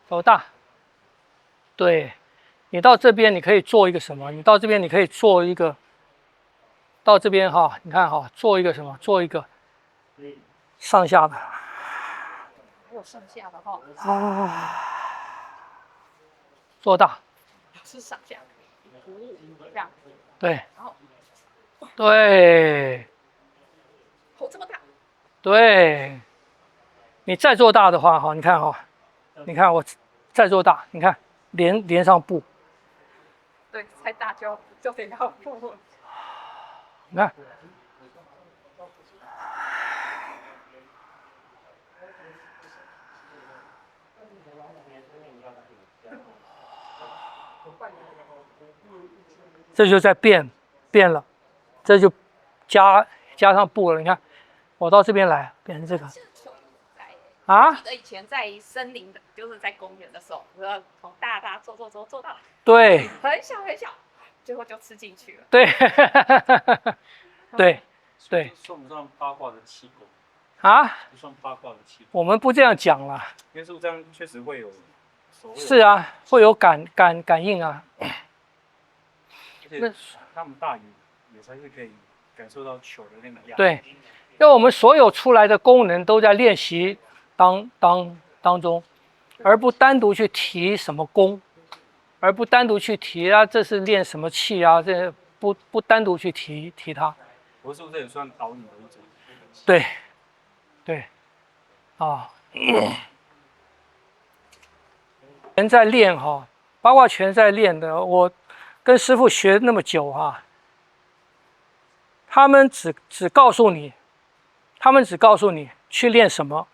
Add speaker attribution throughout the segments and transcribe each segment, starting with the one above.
Speaker 1: 走大。对，你到这边你可以做一个什么？你到这边你可以做一个，到这边哈，你看哈，做一个什么？做一个上下的。
Speaker 2: 还有上下的哈。
Speaker 1: 做大。
Speaker 2: 是上下。这样。
Speaker 1: 对。
Speaker 2: 然后。
Speaker 1: 对。
Speaker 2: 哦，这么大。
Speaker 1: 对。你再做大的话哈，你看哈，你看我再做大，你看连上布。
Speaker 2: 对，太大就得要布。
Speaker 1: 你看。这就在变了，这就加上布了。你看，我到这边来变成这个。啊？
Speaker 2: 记得以前在森林的，就是在公园的时候，从大做到
Speaker 1: 对，
Speaker 2: 很小很小，最后就吃进去了。
Speaker 1: 对，对，对。
Speaker 3: 算不算八卦的气功？
Speaker 1: 啊？
Speaker 3: 不算八卦的气功。
Speaker 1: 我们不这样讲啦。
Speaker 3: 因为是这样，确实会有。
Speaker 1: 是啊，会有感应啊。
Speaker 3: 而且他们大也才是可以感受到球的那个压力。
Speaker 1: 对，因为我们所有出来的功能都在练习当中，而不单独去提什么功，而不单独去提啊，这是练什么气啊，这不单独去提它。
Speaker 3: 我说这也算导引的一种。
Speaker 1: 对，对，啊，人在练哈，八卦拳在练的，我跟师父学那么久哈，他们只告诉你去练什么，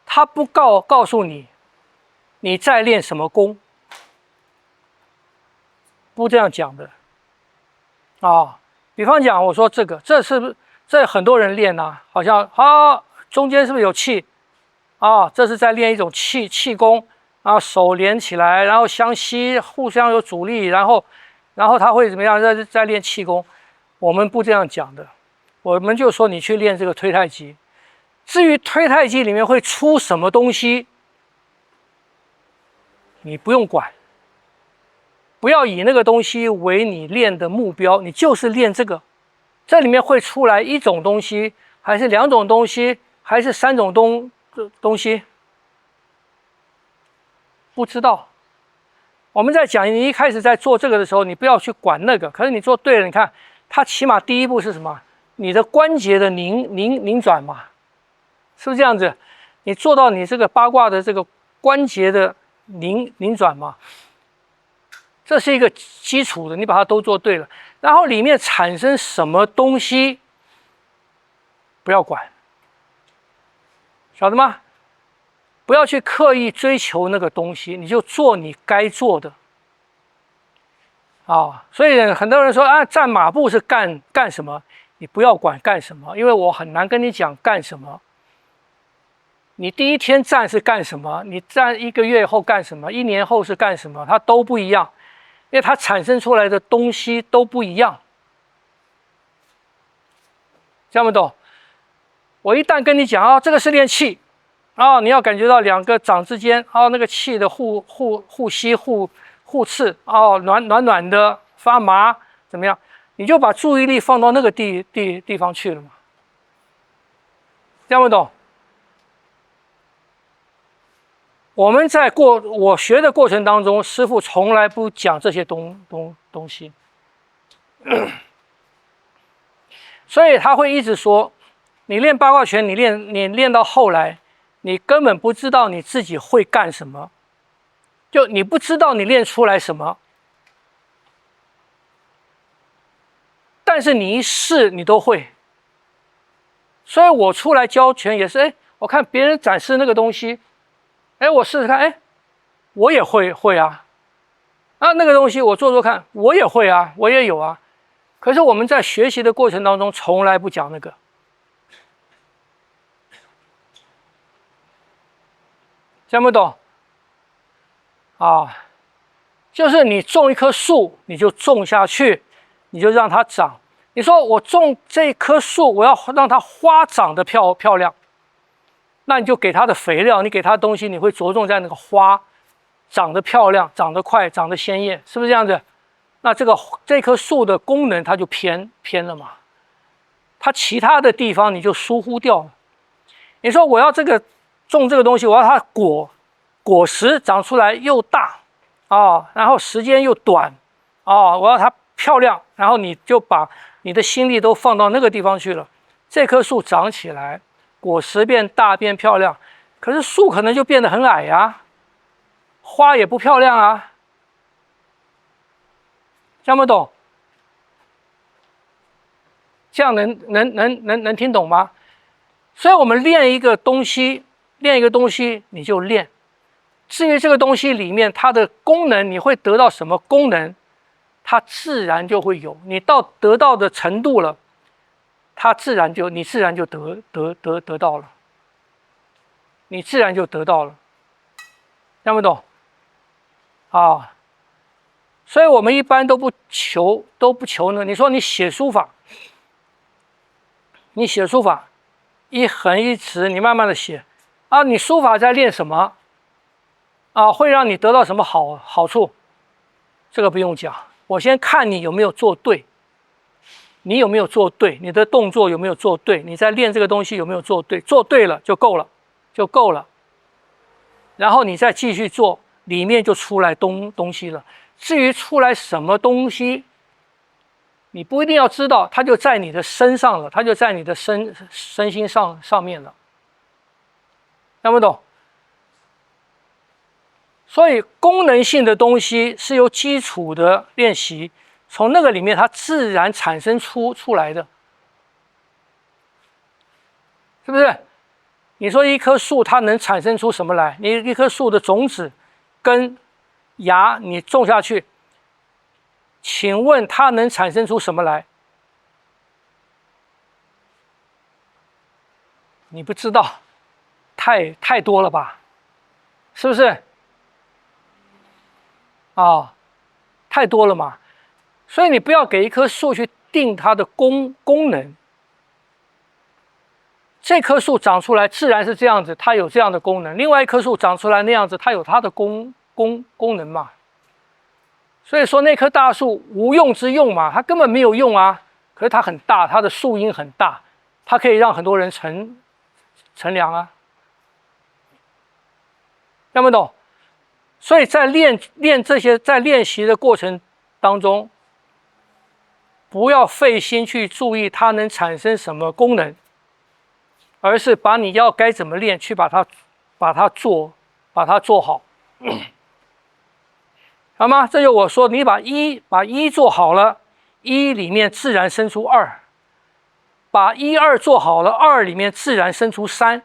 Speaker 1: 他不告诉你在练什么功，不这样讲的啊。比方讲，我说这很多人练啊，好像中间是不是有气啊？这是在练一种气功啊，手连起来，然后相吸，互相有阻力，然后他会怎么样？在练气功。我们不这样讲的，我们就说你去练这个推太极。至于推太极里面会出什么东西，你不用管，不要以那个东西为你练的目标，你就是练这个。这里面会出来一种东西，还是两种东西，还是三种东西？不知道。我们在讲，你一开始在做这个的时候，你不要去管那个。可是你做对了，你看，它起码第一步是什么？你的关节的拧转嘛，是不是这样子？你做到你这个八卦的这个关节的拧转嘛，这是一个基础的，你把它都做对了。然后里面产生什么东西，不要管，晓得吗？不要去刻意追求那个东西，你就做你该做的。所以很多人说啊，站马步是干什么？你不要管干什么，因为我很难跟你讲干什么。你第一天站是干什么？你站1个月后干什么？1年后是干什么？它都不一样，因为它产生出来的东西都不一样。这样不懂？我一旦跟你讲这个是练气。你要感觉到两个掌之间那个气的互吸互刺暖的发麻怎么样？你就把注意力放到那个地方去了嘛？这样不懂？我学的过程当中，师父从来不讲这些东西，所以他会一直说，你练八卦拳，你练到后来。你根本不知道你自己会干什么，就你不知道你练出来什么，但是你一试你都会。所以我出来教拳也是，我看别人展示那个东西，我试试看，我也会啊，那个东西我做看，我也会啊，我也有啊。可是我们在学习的过程当中从来不讲那个。听不懂就是你种一棵树，你就种下去，你就让它长。你说我种这棵树，我要让它花长得漂亮，那你就给它的肥料，你给它的东西，你会着重在那个花长得漂亮、长得快、长得鲜艳，是不是这样子？那这棵树的功能它就偏了嘛，它其他的地方你就疏忽掉了。你说我要种这个东西，我要它果实长出来又大然后时间又短我要它漂亮，然后你就把你的心力都放到那个地方去了。这棵树长起来，果实变大变漂亮，可是树可能就变得很矮呀，花也不漂亮啊，听不懂？这样能听懂吗？所以我们练一个东西，你就练。至于这个东西里面它的功能，你会得到什么功能，它自然就会有。你得到的程度了，你自然就得到了，你自然就得到了，听不懂？所以我们一般都不求呢。你说你写书法，一横一直，你慢慢的写你书法在练什么会让你得到什么好处？这个不用讲，我先看你有没有做对，你有没有做对，你的动作有没有做对，你在练这个东西有没有做对，做对了就够了，然后你再继续做，里面就出来东西了。至于出来什么东西，你不一定要知道，它就在你的身上了，它就在你的身心上面了，听不懂？所以功能性的东西是由基础的练习，从那个里面它自然产生出来的，是不是？你说一棵树它能产生出什么来？你一棵树的种子、根、芽，你种下去，请问它能产生出什么来？你不知道，太多了吧？是不是？太多了嘛。所以你不要给一棵树去定它的功能。这棵树长出来自然是这样子，它有这样的功能；另外一棵树长出来那样子，它有它的功能嘛。所以说那棵大树无用之用嘛，它根本没有用啊。可是它很大，它的树荫很大，它可以让很多人乘凉啊。听不懂？所以在练这些，在练习的过程当中，不要费心去注意它能产生什么功能，而是把你要该怎么练去把它做好，好吗？这就我说，你把一做好了，一里面自然生出二；把一二做好了，二里面自然生出三。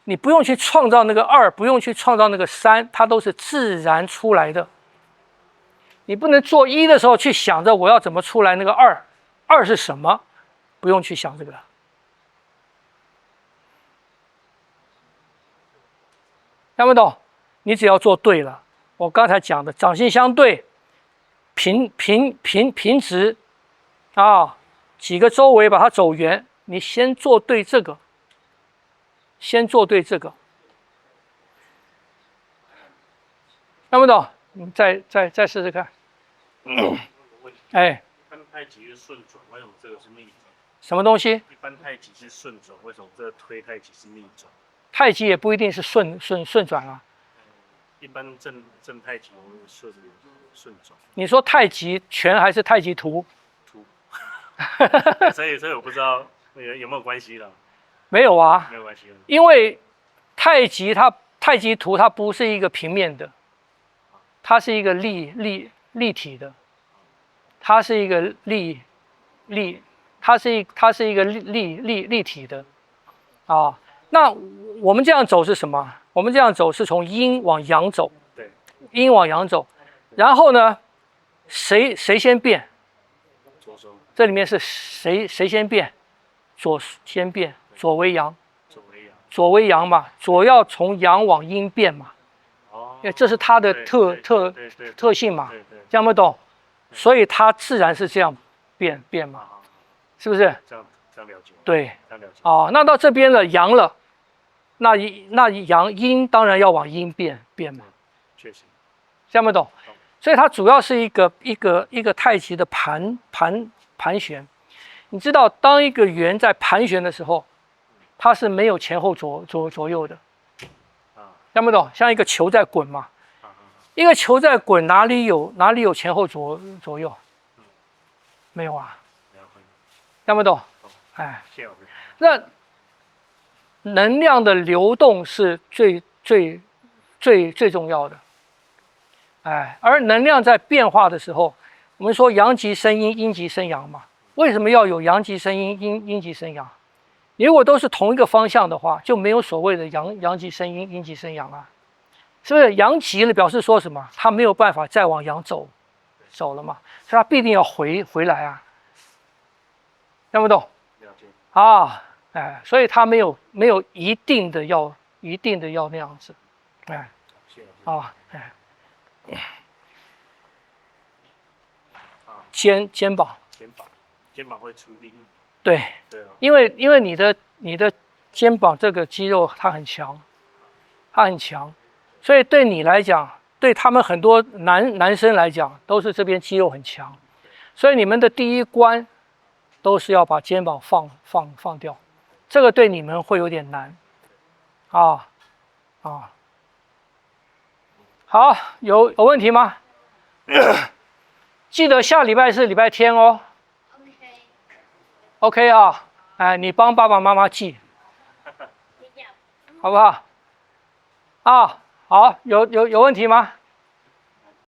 Speaker 1: 你不用去创造那个二，不用去创造那个三，它都是自然出来的。你不能做一的时候去想着我要怎么出来那个二，二是什么？不用去想这个。听不懂？你只要做对了。我刚才讲的掌心相对，平直几个周围把它走圆。你先做对这个。听不懂？你再试试看。哎，
Speaker 3: 一般太极是顺转，为什么这个是逆转？
Speaker 1: 什么东西？
Speaker 3: 一般太极是顺转，为什么这个推太极是逆转？
Speaker 1: 太极也不一定是顺转啊。
Speaker 3: 一般正太极我们顺转。
Speaker 1: 你说太极拳还是太极图？
Speaker 3: 所以我不知道有没有关系了。
Speaker 1: 没有啊，
Speaker 3: 没有关系。因
Speaker 1: 为太极图它不是一个平面的，它是一个立体的，它是一个立体的那我们这样走是什么？我们这样走是从阴往阳走，
Speaker 3: 对，
Speaker 1: 阴往阳走，然后呢，谁先变？
Speaker 3: 左手。这
Speaker 1: 里面是谁先变？左先变。左为阳嘛，左要从阳往阴变嘛，因为这是它的特性嘛，听不懂？所以它自然是这样变嘛，是不是？
Speaker 3: 这样了解。
Speaker 1: 对，
Speaker 3: 这样了解。
Speaker 1: 那到这边了，阳了，那阳阴当然要往阴变嘛，
Speaker 3: 确实。
Speaker 1: 听不懂？所以它主要是一个太极的盘旋。你知道，当一个圆在盘旋的时候，它是没有前后左右的，听不懂？像一个球在滚嘛，一个球在滚，哪里有前后左右？没有啊，听不懂？哎，那能量的流动是最重要的。哎，而能量在变化的时候，我们说阳极生阴，阴极生阳嘛。为什么要有阳极生阴，阴极生阳？你如果都是同一个方向的话，就没有所谓的阳极生阴，阴极生阳啊。是不是阳极了表示说什么？它没有办法再往阳走了嘛，所以它必定要回来啊。听不懂？啊，哎，所以它没有一定的要那样子，哎，啊，哎。肩膀
Speaker 3: 会出力。
Speaker 1: 对，因为你的肩膀这个肌肉它很强，所以对你来讲，对他们很多男生来讲，都是这边肌肉很强，所以你们的第一关都是要把肩膀放掉，这个对你们会有点难，啊。好，有问题吗？记得下礼拜是礼拜天哦。OK 啊，哎，你帮爸爸妈妈记，好不好？啊，好，有问题吗？